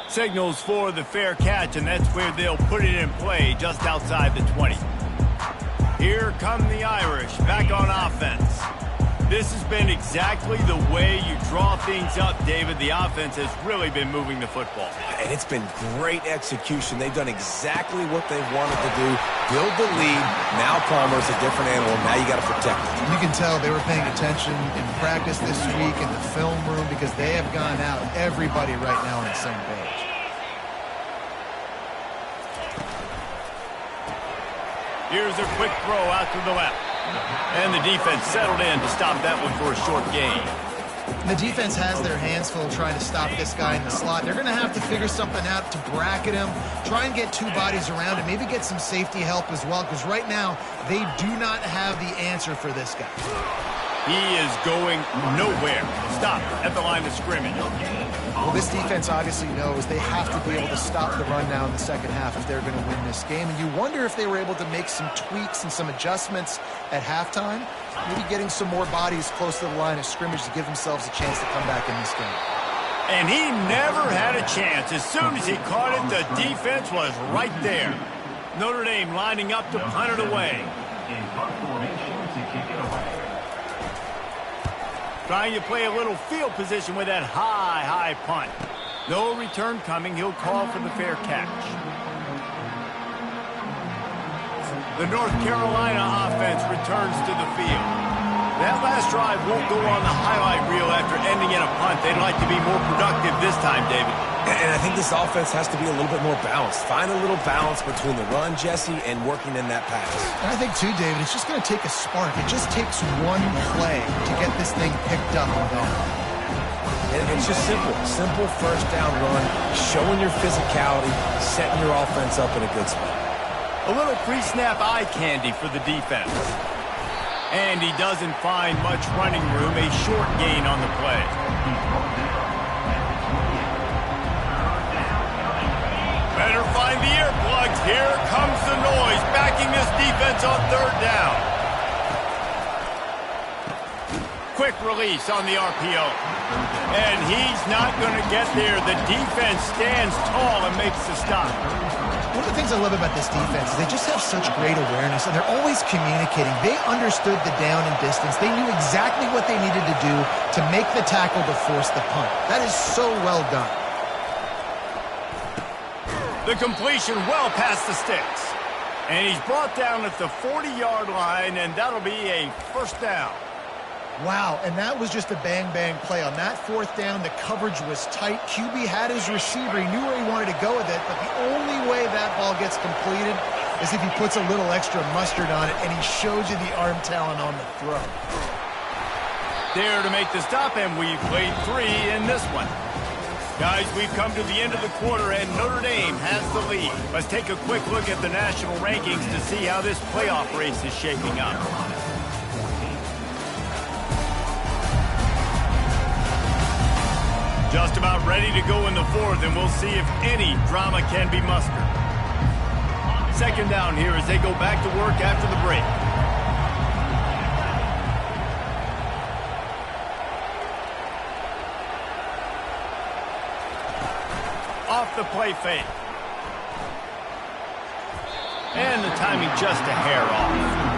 Signals for the fair catch, and that's where they'll put it in play, just outside the 20. Here come the Irish, back on offense. This has been exactly the way you draw things up, David. The offense has really been moving the football. And it's been great execution. They've done exactly what they've wanted to do. Build the lead. Now Palmer's a different animal. Now you got to protect it. You can tell they were paying attention in practice this week in the film room, because they have gone out, everybody right now on the same page. Here's a quick throw out to the left. And the defense settled in to stop that one for a short gain. The defense has their hands full trying to stop this guy in the slot. They're going to have to figure something out to bracket him, try and get two bodies around him, maybe get some safety help as well, because right now they do not have the answer for this guy. He is going nowhere. Stop at the line of scrimmage. Well, this defense obviously knows they have to be able to stop the run now in the second half if they're going to win this game. And you wonder if they were able to make some tweaks and some adjustments at halftime, maybe getting some more bodies close to the line of scrimmage to give themselves a chance to come back in this game. And he never had a chance. As soon as he caught it, the defense was right there. Notre Dame lining up to punt it away. In punt formation to kick it away. Trying to play a little field position with that high punt. No return coming. He'll call for the fair catch. The North Carolina offense returns to the field. That last drive won't go on the highlight reel after ending in a punt. They'd like to be more productive this time, David. And I think this offense has to be a little bit more balanced. Find a little balance between the run, Jesse, and working in that pass. And I think, too, David, it's just going to take a spark. It just takes one play to get this thing picked up and going. And it's just simple. Simple first down run, showing your physicality, setting your offense up in a good spot. A little pre-snap eye candy for the defense. And he doesn't find much running room. A short gain on the play. Better find the earplugs. Here comes the noise, backing this defense on third down. Quick release on the RPO. And he's not going to get there. The defense stands tall and makes the stop. One of the things I love about this defense is they just have such great awareness, and they're always communicating. They understood the down and distance. They knew exactly what they needed to do to make the tackle to force the punt. That is so well done. The completion well past the sticks. And he's brought down at the 40-yard line, and that'll be a first down. Wow, and that was just a bang-bang play. On that fourth down, the coverage was tight. QB had his receiver. He knew where he wanted to go with it, but the only way that ball gets completed is if he puts a little extra mustard on it, and he shows you the arm talent on the throw. There to make the stop, and we've played 3 in this one. Guys, we've come to the end of the quarter, and Notre Dame has the lead. Let's take a quick look at the national rankings to see how this playoff race is shaping up. Just about ready to go in the fourth, and we'll see if any drama can be mustered. Second down here as they go back to work after the break. Off the play fake. And the timing just a hair off.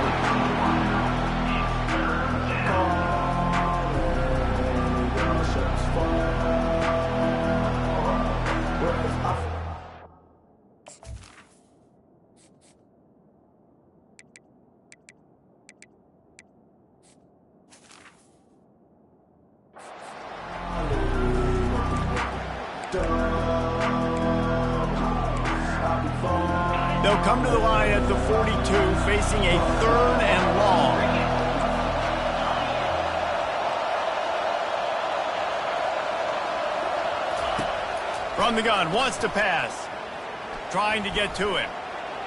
They'll come to the line at the 42, facing a 3rd and long. From the gun, wants to pass. Trying to get to him.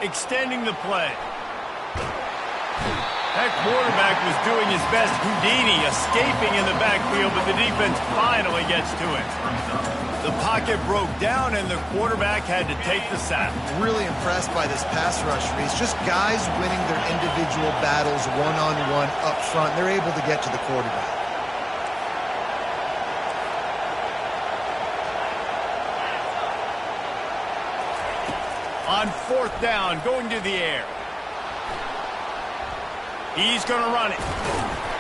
Extending the play. That quarterback was doing his best Houdini, escaping in the backfield, but the defense finally gets to him. The pocket broke down, and the quarterback had to take the sack. Really impressed by this pass rush, Reese. Just guys winning their individual battles one-on-one up front. They're able to get to the quarterback. On 4th down, going to the air. He's going to run it.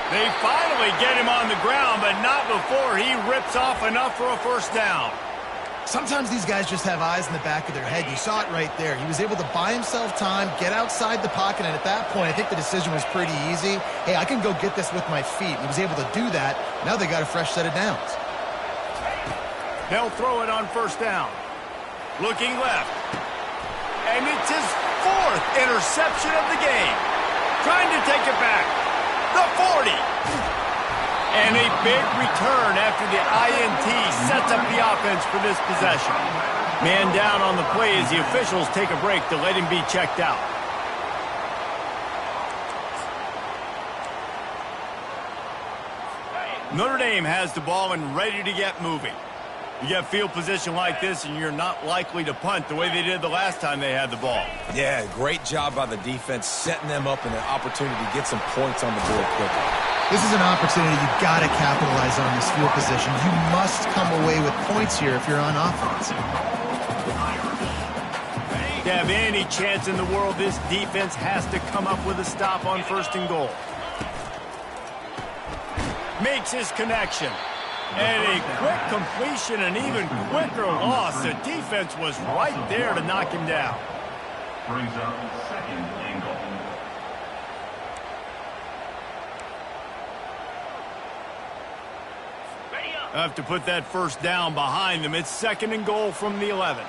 They finally get him on the ground, but not before he rips off enough for a 1st down. Sometimes these guys just have eyes in the back of their head. You saw it right there. He was able to buy himself time, get outside the pocket, and at that point, I think the decision was pretty easy. Hey, I can go get this with my feet. He was able to do that. Now they got a fresh set of downs. They'll throw it on 1st down. Looking left. And it's his 4th interception of the game. Trying to take it back. The 40. And a big return after the INT sets up the offense for this possession. Man down on the play as the officials take a break to let him be checked out. Notre Dame has the ball and ready to get moving. You get field position like this, and you're not likely to punt the way they did the last time they had the ball. Yeah, great job by the defense, setting them up in an opportunity to get some points on the board quickly. This is an opportunity you've got to capitalize on this field position. You must come away with points here if you're on offense. To have any chance in the world, this defense has to come up with a stop on 1st and goal. Makes his connection. And a quick completion, an even quicker loss. The defense was right there to knock him down. Brings up 2nd and goal. I have to put that 1st down behind them. It's 2nd and goal from the 11.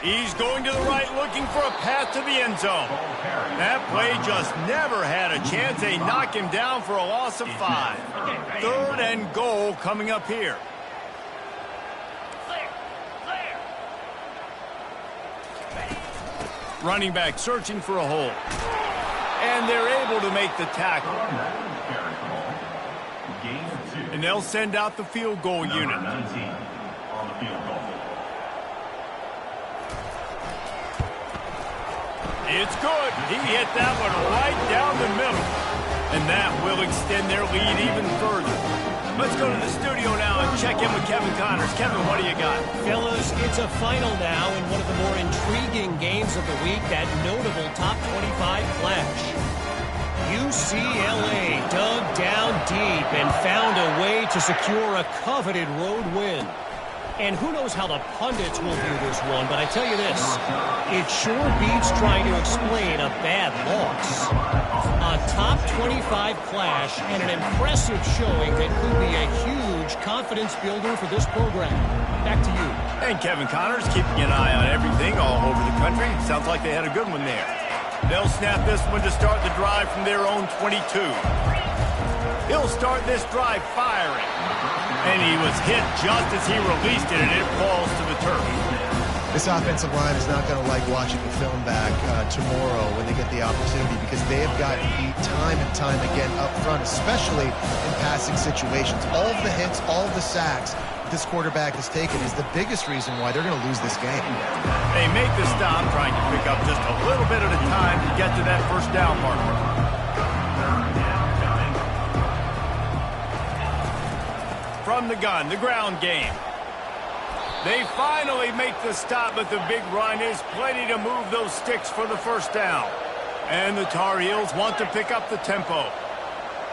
He's going to the right, looking for a path to the end zone. That play just never had a chance. They knock him down for a loss of 5. 3rd and goal coming up here. Running back searching for a hole. And they're able to make the tackle. And they'll send out the field goal unit. It's good. He hit that one right down the middle. And that will extend their lead even further. Let's go to the studio now and check in with Kevin Connors. Kevin, what do you got? Fellas, it's a final now in one of the more intriguing games of the week, that notable top 25 clash. UCLA dug down deep and found a way to secure a coveted road win. And who knows how the pundits will view this one, but I tell you this, it sure beats trying to explain a bad loss. A top 25 clash and an impressive showing that could be a huge confidence builder for this program. Back to you. And Kevin Connors keeping an eye on everything all over the country. Sounds like they had a good one there. They'll snap this one to start the drive from their own 22. He'll start this drive firing. And he was hit just as he released it, and it falls to the turf. This offensive line is not going to like watching the film back tomorrow when they get the opportunity, because they have gotten beat time and time again up front, especially in passing situations. All of the hits, all of the sacks this quarterback has taken is the biggest reason why they're going to lose this game. They make the stop, trying to pick up just a little bit at a time to get to that 1st down marker. From the gun, the ground game. They finally make the stop, but the big run is plenty to move those sticks for the 1st down. And the Tar Heels want to pick up the tempo.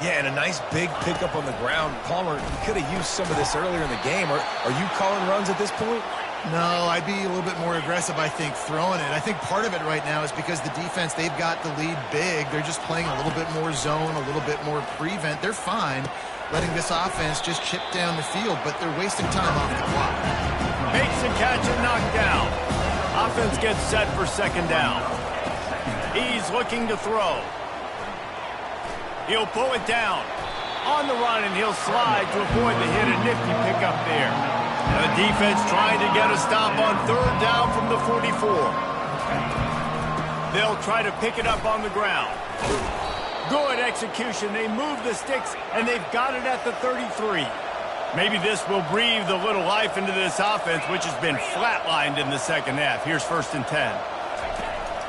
Yeah, and a nice big pickup on the ground. Palmer, you could have used some of this earlier in the game. Are you calling runs at this point? No, I'd be a little bit more aggressive, I think, throwing it. I think part of it right now is because the defense, they've got the lead big. They're just playing a little bit more zone, a little bit more prevent. They're fine letting this offense just chip down the field, but they're wasting time off the clock. Makes the catch and knocked down. Offense gets set for second down. He's looking to throw. He'll pull it down. On the run, and he'll slide to avoid the hit. A nifty pickup there. The defense trying to get a stop on third down from the 44. They'll try to pick it up on the ground. Good execution. They move the sticks, and they've got it at the 33. Maybe this will breathe a little life into this offense, which has been flatlined in the second half. Here's 1st and 10.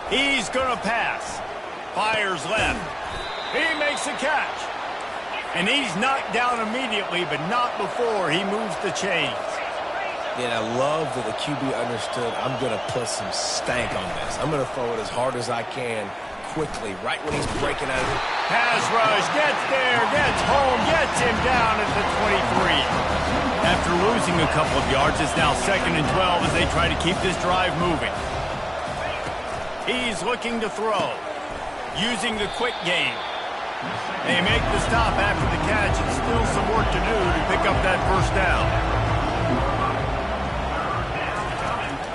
He's going to pass. Fires left. He makes the catch. And he's knocked down immediately, but not before he moves the chains. Yeah, I love that the QB understood I'm going to put some stank on this. I'm going to throw it as hard as I can quickly, right when he's breaking out of it. Pass rush, gets there, gets home, gets him down at the 23. After losing a couple of yards, it's now 2nd and 12 as they try to keep this drive moving. He's looking to throw, using the quick game. They make the stop after the catch, and still some work to do to pick up that first down.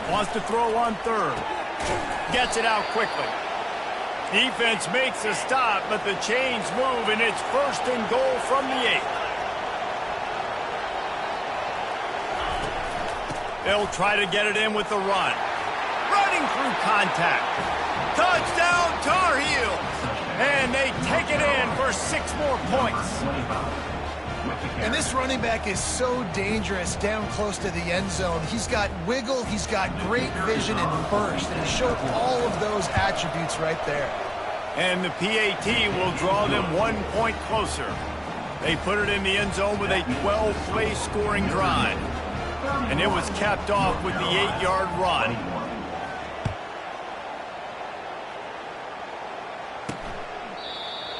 Wants to throw on third. Gets it out quickly. Defense makes a stop, but the chains move, and it's 1st and goal from the 8. They'll try to get it in with the run. Running through contact. Touchdown, Tar Heels! And they take it in for 6 more points. And this running back is so dangerous down close to the end zone. He's got wiggle, he's got great vision and burst, and he showed all of those attributes right there. And the PAT will draw them 1 point closer. They put it in the end zone with a 12-play scoring drive. And it was capped off with the 8-yard run.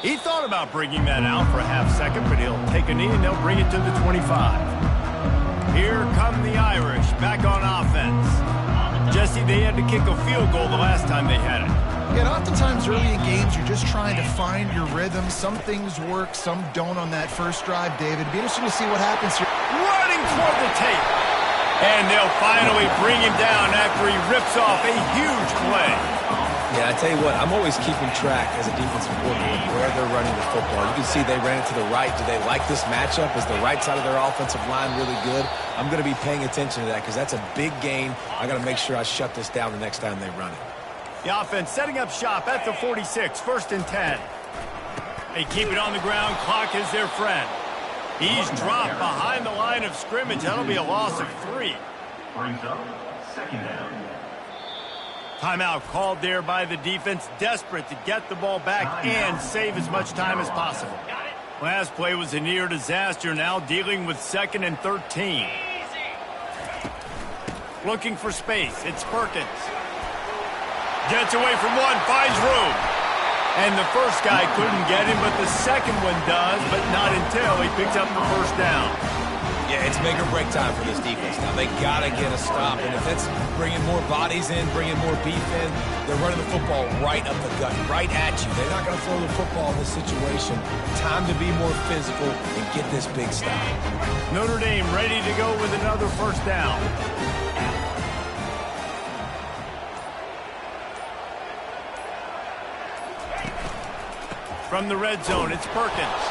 He thought about bringing that out for a half second, but he'll take a knee and they'll bring it to the 25. Here come the Irish back on offense. Jesse, they had to kick a field goal the last time they had it. Yeah, and oftentimes early in games, you're just trying to find your rhythm. Some things work, some don't on that first drive, David. It'd be interesting to see what happens here. Running toward the tape. And they'll finally bring him down after he rips off a huge play. Yeah, I tell you what, I'm always keeping track as a defensive coordinator where they're running the football. You can see they ran it to the right. Do they like this matchup? Is the right side of their offensive line really good? I'm going to be paying attention to that because that's a big gain. I got to make sure I shut this down the next time they run it. The offense setting up shop at the 46, 1st and 10. They keep it on the ground. Clock is their friend. He's dropped behind the line of scrimmage. That'll be a loss of 3. Brings up 2nd down. Timeout called there by the defense, desperate to get the ball back and save as much time as possible. Last play was a near disaster, now dealing with 2nd and 13. Looking for space, it's Perkins. Gets away from one, finds room. And the first guy couldn't get him, but the second one does, but not until he picks up the first down. Yeah, it's make or break time for this defense. Now, they got to get a stop. And if that's bringing more bodies in, bringing more beef in, they're running the football right up the gut, right at you. They're not going to throw the football in this situation. Time to be more physical and get this big stop. Notre Dame ready to go with another first down. From the red zone, it's Perkins.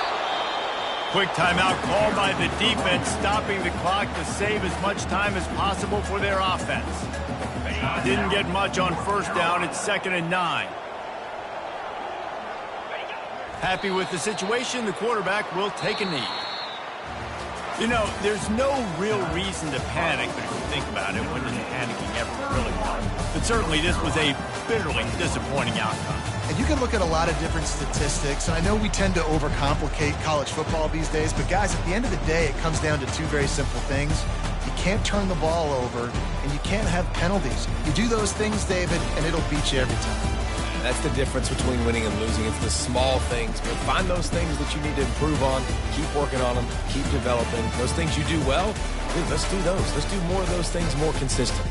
Quick timeout called by the defense, stopping the clock to save as much time as possible for their offense. Didn't get much on first down. It's 2nd and 9. Happy with the situation, the quarterback will take a knee. You know, there's no real reason to panic, but if you think about it, when does panicking ever really help? But certainly this was a bitterly disappointing outcome. And you can look at a lot of different statistics, and I know we tend to overcomplicate college football these days, but guys, at the end of the day, it comes down to 2 very simple things. You can't turn the ball over, and you can't have penalties. You do those things, David, and it'll beat you every time. That's the difference between winning and losing. It's the small things, but find those things that you need to improve on, keep working on them, keep developing. Those things you do well, dude, let's do those. Let's do more of those things more consistent.